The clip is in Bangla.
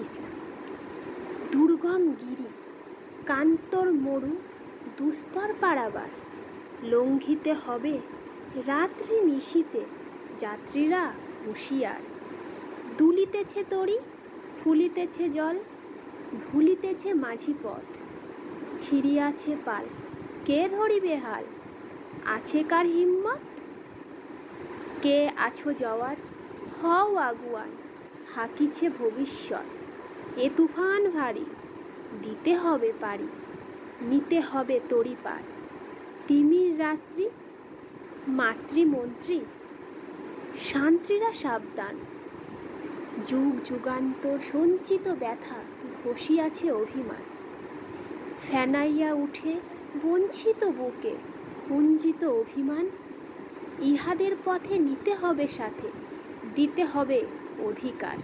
ইসলাম। দুর্গম গিরি, কান্তর মরু, দুস্তর পারাবার, লঙ্ঘিতে হবে রাত্রি নিশীতে যাত্রীরা হুঁশিয়ার। দুলিতেছে তরি, ফুলিতেছে জল, ভুলিতেছে মাঝি পথ, ছিড়িয়াছে পাল, কে ধরিবে হাল? আছে কার হিম্মত? কে আছো জওয়ার, হও আগুয়ান, হাকিছে ভবিষ্যৎ। এ তুফান ভারী, দিতে হবে পারি, নিতে হবে তরি পার। তিমির রাত্রি, মাতৃমন্ত্রী, শান্ত্রীরা সাবধান। যুগ যুগান্ত সঞ্চিত ব্যথা ঘষিয়াছে অভিমান। ফেনাইয়া উঠে বঞ্চিত বুকে পুঞ্জিত অভিমান। ইহাদের পথে নিতে হবে সাথে, দিতে হবে অধিকার।